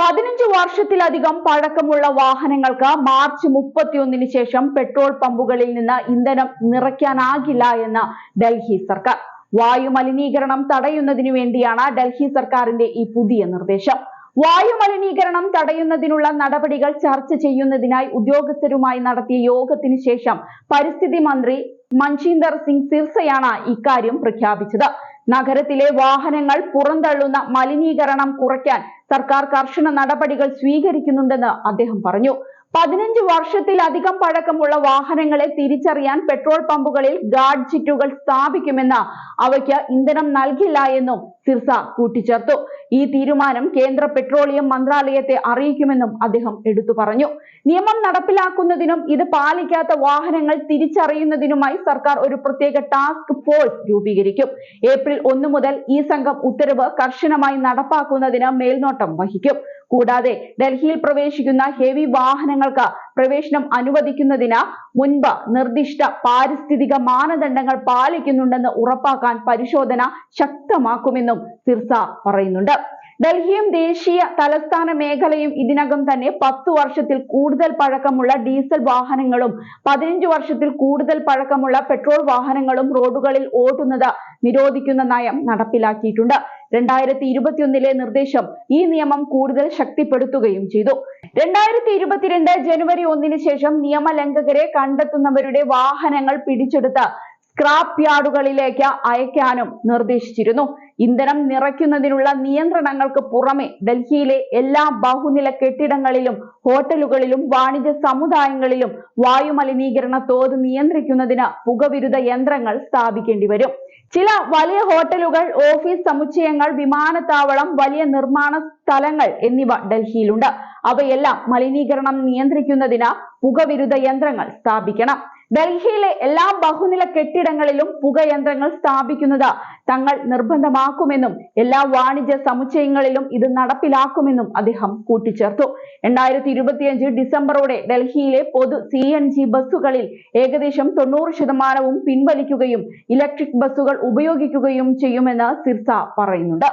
15 വർഷത്തിലധികം പഴക്കമുള്ള വാഹനങ്ങൾക്ക് മാർച്ച് 31 ശേഷം പെട്രോൾ പമ്പുകളിൽ നിന്ന് ഇന്ധനം നിറയ്ക്കാനാകില്ല എന്ന് ഡൽഹി സർക്കാർ. വായുമലിനീകരണം തടയുന്നതിനു വേണ്ടിയാണ് ഡൽഹി സർക്കാരിന്റെ ഈ പുതിയ നിർദ്ദേശം. വായുമലിനീകരണം തടയുന്നതിനുള്ള നടപടികൾ ചർച്ച ചെയ്യുന്നതിനായി ഉദ്യോഗസ്ഥരുമായി നടത്തിയ യോഗത്തിനു ശേഷം പരിസ്ഥിതി മന്ത്രി മൻജീന്ദർ സിംഗ് സിർസയാണ് ഇക്കാര്യം പ്രഖ്യാപിച്ചത്. നഗരത്തിലെ വാഹനങ്ങൾ പുറന്തള്ളുന്ന മലിനീകരണം കുറയ്ക്കാൻ സർക്കാർ കർശന നടപടികൾ സ്വീകരിക്കുന്നുണ്ടെന്ന് അദ്ദേഹം പറഞ്ഞു. 15 വർഷത്തിലധികം പഴക്കമുള്ള വാഹനങ്ങളെ തിരിച്ചറിയാൻ പെട്രോൾ പമ്പുകളിൽ ഗാഡ്ജറ്റുകൾ സ്ഥാപിക്കുമെന്ന്, അവയ്ക്ക് ഇന്ധനം നൽകില്ല എന്നും സിർസ കൂട്ടിച്ചേർത്തു. ഈ തീരുമാനം കേന്ദ്ര പെട്രോളിയം മന്ത്രാലയത്തെ അറിയിക്കുമെന്നും അദ്ദേഹം എടുത്തു പറഞ്ഞു. നിയമം നടപ്പിലാക്കുന്നതിനും ഇത് പാലിക്കാത്ത വാഹനങ്ങൾ തിരിച്ചറിയുന്നതിനുമായി സർക്കാർ ഒരു പ്രത്യേക ടാസ്ക് ഫോഴ്സ് രൂപീകരിക്കും. ഏപ്രിൽ 1 മുതൽ ഈ സംഘം ഉത്തരവ് കർശനമായി നടപ്പാക്കുന്നതിന് മേൽനോട്ടം വഹിക്കും. കൂടാതെ ഡൽഹിയിൽ പ്രവേശിക്കുന്ന ഹെവി വാഹനങ്ങൾക്ക് പ്രവേശനം അനുവദിക്കുന്നതിന് മുൻപ് നിർദ്ദിഷ്ട പാരിസ്ഥിതിക മാനദണ്ഡങ്ങൾ പാലിക്കുന്നുണ്ടെന്ന് ഉറപ്പാക്കാൻ പരിശോധന ശക്തമാക്കുമെന്നും സിർസ പറയുന്നുണ്ട്. ഡൽഹിയും ദേശീയ തലസ്ഥാന മേഖലയും ഇതിനകം തന്നെ 10 വർഷത്തിൽ കൂടുതൽ പഴക്കമുള്ള ഡീസൽ വാഹനങ്ങളും 15 വർഷത്തിൽ കൂടുതൽ പഴക്കമുള്ള പെട്രോൾ വാഹനങ്ങളും റോഡുകളിൽ ഓടുന്നത് നിരോധിക്കുന്ന നയം നടപ്പിലാക്കിയിട്ടുണ്ട്. 2021 നിർദ്ദേശം ഈ നിയമം കൂടുതൽ ശക്തിപ്പെടുത്തുകയും ചെയ്തു. 2022 ജനുവരി 1 ശേഷം നിയമലംഘകരെ കണ്ടെത്തുന്നവരുടെ വാഹനങ്ങൾ പിടിച്ചെടുത്ത് സ്ക്രാപ്പ് യാർഡുകളിലേക്ക് അയക്കാനും നിർദ്ദേശിച്ചിരുന്നു. ഇന്ധനം നിറയ്ക്കുന്നതിനുള്ള നിയന്ത്രണങ്ങൾക്ക് പുറമെ ഡൽഹിയിലെ എല്ലാ ബഹുനില കെട്ടിടങ്ങളിലും ഹോട്ടലുകളിലും വാണിജ്യ സമുദായങ്ങളിലും വായുമലിനീകരണ തോത് നിയന്ത്രിക്കുന്നതിന് പുകവിരുദ്ധ യന്ത്രങ്ങൾ സ്ഥാപിക്കേണ്ടി വരും. ചില വലിയ ഹോട്ടലുകൾ, ഓഫീസ് സമുച്ചയങ്ങൾ, വിമാനത്താവളം, വലിയ നിർമ്മാണ സ്ഥലങ്ങൾ എന്നിവ ഡൽഹിയിലുണ്ട്. അവയെല്ലാം മലിനീകരണം നിയന്ത്രിക്കുന്നതിന് പുകവിരുദ്ധ യന്ത്രങ്ങൾ സ്ഥാപിക്കണം. ഡൽഹിയിലെ എല്ലാ ബഹുനില കെട്ടിടങ്ങളിലും പുകയന്ത്രങ്ങൾ സ്ഥാപിക്കുന്നത് തങ്ങൾ നിർബന്ധമാക്കുമെന്നും എല്ലാ വാണിജ്യ സമുച്ചയങ്ങളിലും ഇത് നടപ്പിലാക്കുമെന്നും അദ്ദേഹം കൂട്ടിച്ചേർത്തു. 2025 ഡിസംബറോടെ ഡൽഹിയിലെ പൊതു CNG ബസ്സുകളിൽ ഏകദേശം 90% പിൻവലിക്കുകയും ഇലക്ട്രിക് ബസ്സുകൾ ഉപയോഗിക്കുകയും ചെയ്യുമെന്ന് സിർസ പറയുന്നുണ്ട്.